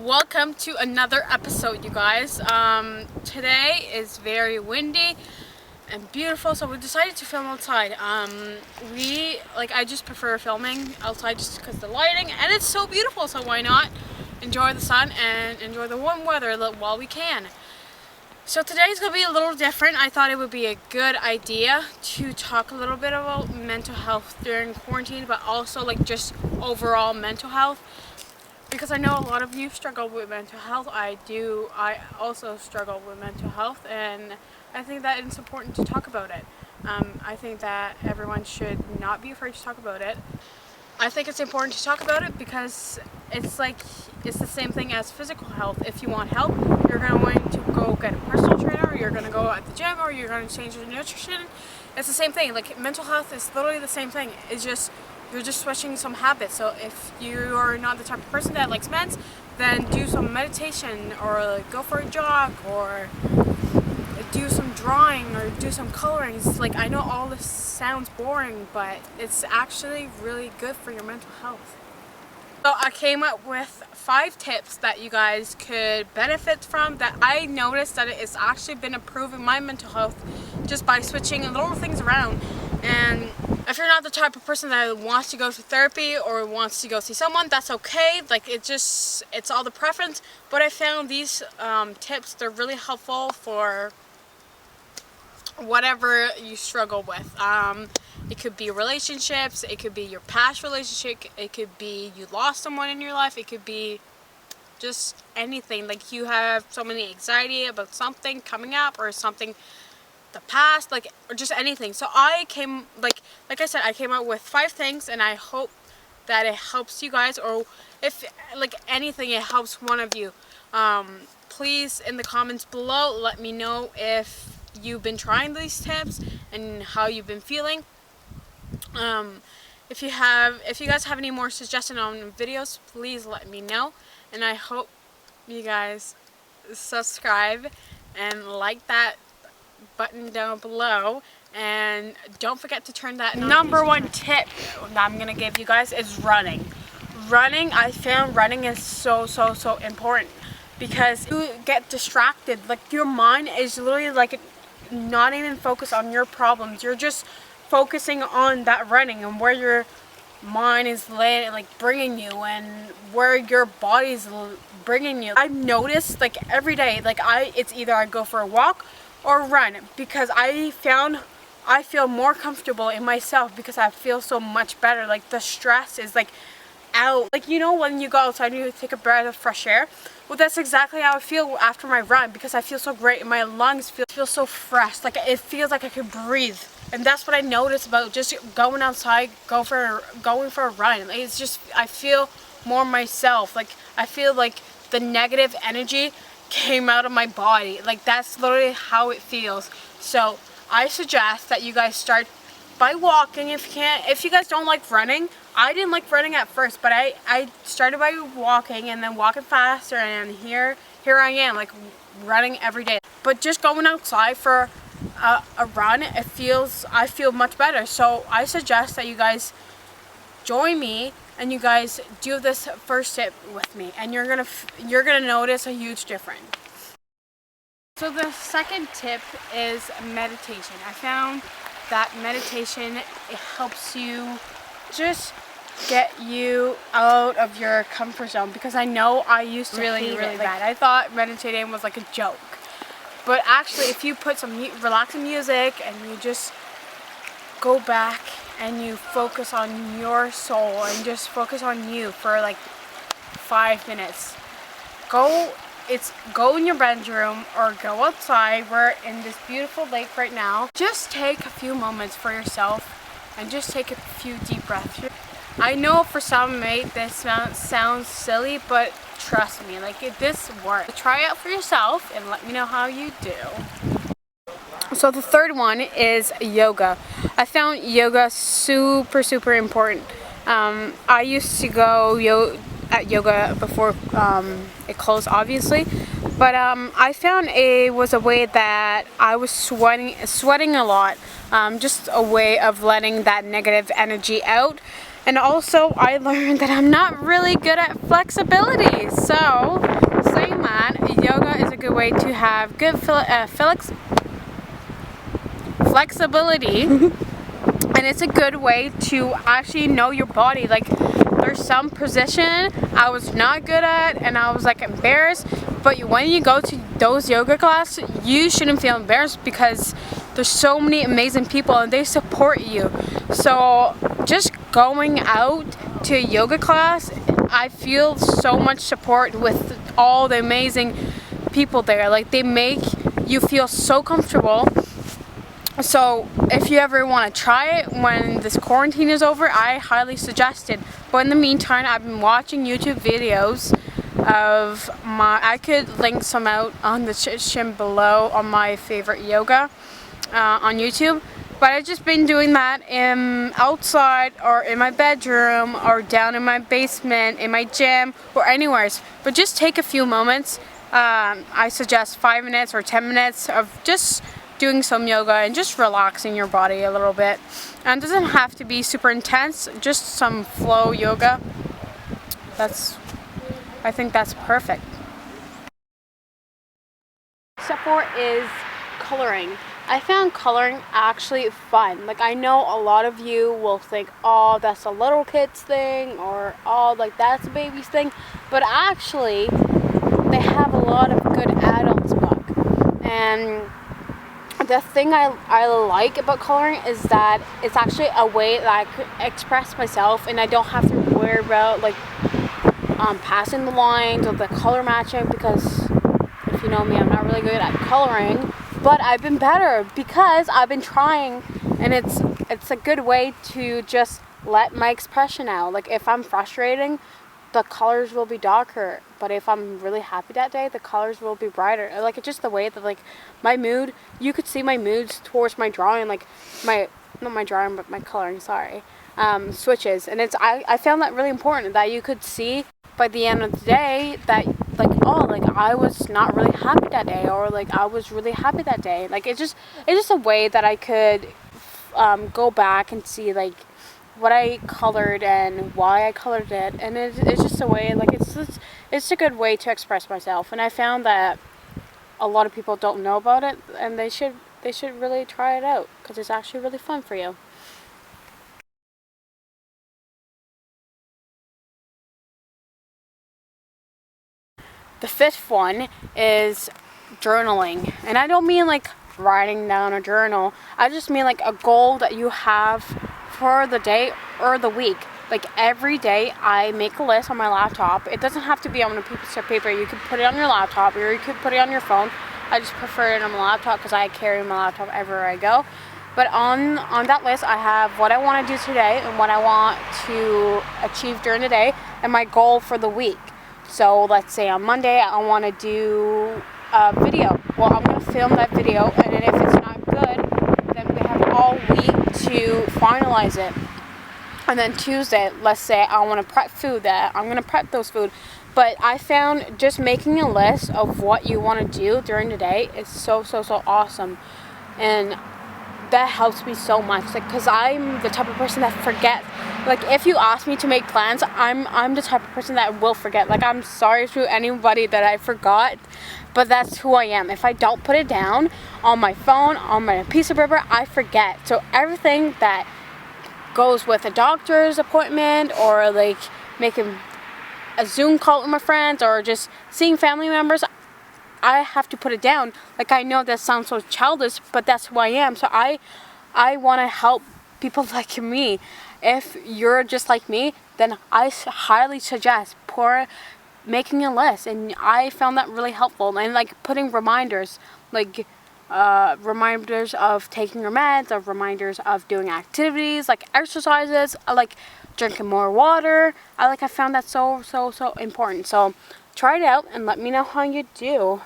Welcome to another episode, you guys. Today is very windy and beautiful, so we decided to film outside. I just prefer filming outside just because the lighting, and it's so beautiful, so why not enjoy the sun and enjoy the warm weather while we can. So today's gonna be a little different. I thought it would be a good idea to talk a little bit about mental health during quarantine, but also like just overall mental health. Because I know a lot of you struggle with mental health. I also struggle with mental health, and I think that it's important to talk about it. I think that everyone should not be afraid to talk about it. I think it's important to talk about it because it's the same thing as physical health. If you want help, you're going to go get a personal trainer, or you're going to go at the gym, or you're going to change your nutrition. It's the same thing. Like, mental health is literally the same thing. It's just you're just switching some habits. So if you are not the type of person that likes meds, then do some meditation, or go for a jog, or do some drawing, or do some coloring. It's like, I know all this sounds boring, but it's actually really good for your mental health. So I came up with 5 tips that you guys could benefit from, that I noticed that it's actually been improving my mental health just by switching little things around. And if you're not the type of person that wants to go to therapy or wants to go see someone, that's okay. Like, it's all the preference. But I found these tips, they're really helpful for whatever you struggle with. It could be relationships, it could be your past relationship, it could be you lost someone in your life, it could be just anything. Like, you have so many anxiety about something coming up, or something the past, or just anything. So I came, like I said, I came out with 5 things, and I hope that it helps you guys, or if anything, it helps one of you. Please, in the comments below, let me know if you've been trying these tips and how you've been feeling. If you guys have any more suggestions on videos, please let me know, and I hope you guys subscribe and like that button down below, and don't forget to turn that number 1 tip that I'm gonna give you guys is running. I found running is so important, because you get distracted. Like, your mind is literally not even focused on your problems. You're just focusing on that running and where your mind is bringing you, and where your body's bringing you. I've noticed every day, it's either I go for a walk or run, because I feel more comfortable in myself, because I feel so much better. Like, the stress is out. When you go outside and you take a breath of fresh air, well, that's exactly how I feel after my run, because I feel so great, and my lungs feel so fresh. It feels like I can breathe. And that's what I noticed about just going outside, going for a run. It's just, I feel more myself. I feel like the negative energy came out of my body. That's literally how it feels. So I suggest that you guys start by walking if you can. If you guys don't like running, I didn't like running at first, but I started by walking, and then walking faster, and here I am, running every day. But just going outside for a run, I feel much better. So I suggest that you guys join me, and you guys do this first tip with me, and you're gonna notice a huge difference. So the second tip is meditation. I found that meditation, it helps you just get you out of your comfort zone, because I know I used to really bad. I thought meditating was like a joke, but actually, if you put some relaxing music and you just go back and you focus on your soul and just focus on you for 5 minutes, go in your bedroom or go outside. We're in this beautiful lake right now. Just take a few moments for yourself and just take a few deep breaths. I know for some this sounds silly, but trust me, this works. Try it out for yourself and let me know how you do. So the third one is yoga. I found yoga super important. I used to go at yoga before it closed, obviously, but I found it was a way that I was sweating a lot, just a way of letting that negative energy out. And also, I learned that I'm not really good at flexibility, so way to have good flexibility. And it's a good way to actually know your body. Like, there's some position I was not good at and I was like embarrassed, but when you go to those yoga classes, you shouldn't feel embarrassed because there's so many amazing people and they support you. So just going out to a yoga class, I feel so much support with all the amazing people there. Like, they make you feel so comfortable. So if you ever want to try it when this quarantine is over, I highly suggest it. But in the meantime, I've been watching YouTube videos of I could link some out on the description below on my favorite yoga on YouTube. But I've just been doing that outside or in my bedroom or down in my basement, in my gym or anywhere. But just take a few moments. I suggest 5 minutes or 10 minutes of just doing some yoga and just relaxing your body a little bit. And it doesn't have to be super intense, just some flow yoga. I think that's perfect. Step 4 is coloring. I found coloring actually fun. Like, I know a lot of you will think, oh, that's a little kid's thing, or oh, like that's a baby's thing, but actually they have a lot of good adults book. And the thing I like about coloring is that it's actually a way that I could express myself and I don't have to worry about like passing the lines or the color matching, because if you know me, I'm not really good at coloring, but I've been better because I've been trying, and it's a good way to just let my expression out. Like, if I'm frustrating, the colors will be darker, but if I'm really happy that day, the colors will be brighter. Like, it's just the way that, like, my mood, you could see my moods towards my drawing, like not my drawing, but my coloring, sorry, switches. And I found that really important, that you could see by the end of the day that, like, oh, like, I was not really happy that day, or like I was really happy that day. Like, it's just a way that I could go back and see, like, what I colored and why I colored it, and it's just a way, like, it's a good way to express myself. And I found that a lot of people don't know about it, and they should really try it out, because it's actually really fun for you. The 5th one is journaling, and I don't mean like writing down a journal. I just mean like a goal that you have for the day or the week. Like, every day I make a list on my laptop. It doesn't have to be on a piece of paper. You could put it on your laptop, or you could put it on your phone. I just prefer it on my laptop because I carry my laptop everywhere I go. But on that list, I have what I want to do today and what I want to achieve during the day and my goal for the week. So let's say on Monday I want to do a video. Well, I'm going to film that video, and then if it's not good, then we have all week to finalize it. And then Tuesday, let's say I want to prep food, that I'm going to prep those food. But I found just making a list of what you want to do during the day is so awesome. And that helps me so much, like, because I'm the type of person that forgets. Like, if you ask me to make plans, I'm the type of person that will forget. Like, I'm sorry to anybody that I forgot, but that's who I am. If I don't put it down on my phone, on my piece of paper, I forget. So everything that goes with a doctor's appointment, or like making a Zoom call with my friends, or just seeing family members, I have to put it down. Like, I know that sounds so childish, but that's who I am. So I want to help people like me. If you're just like me, then I highly suggest making a list. And I found that really helpful. And like putting reminders, like reminders of taking your meds, of reminders of doing activities like exercises, like drinking more water. I found that so important. So try it out and let me know how you do.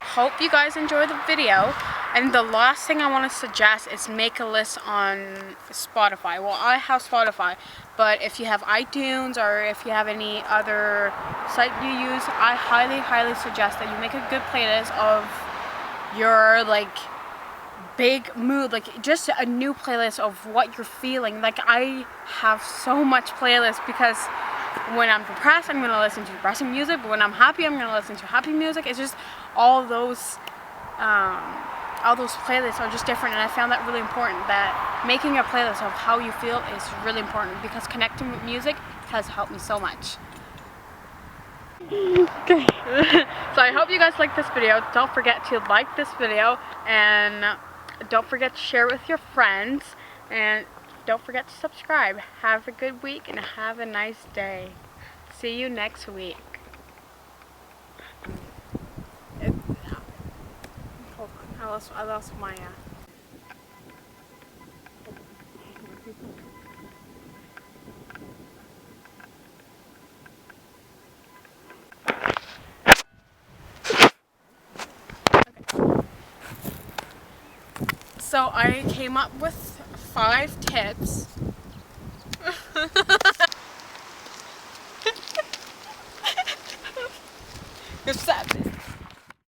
Hope you guys enjoy the video. And the last thing I want to suggest is make a list on Spotify. Well, I have Spotify, but if you have iTunes, or if you have any other site you use, I highly suggest that you make a good playlist of your like big mood, like just a new playlist of what you're feeling. Like, I have so much playlist because When I'm depressed, I'm going to listen to depressing music, but when I'm happy, I'm going to listen to happy music. It's just all those playlists are just different, and I found that really important, that making a playlist of how you feel is really important, because connecting with music has helped me so much. Okay. So I hope you guys like this video. Don't forget to like this video, and don't forget to share with your friends, and don't forget to subscribe. Have a good week and have a nice day. See you next week. I lost my So I came up with 5 tips. You're sad.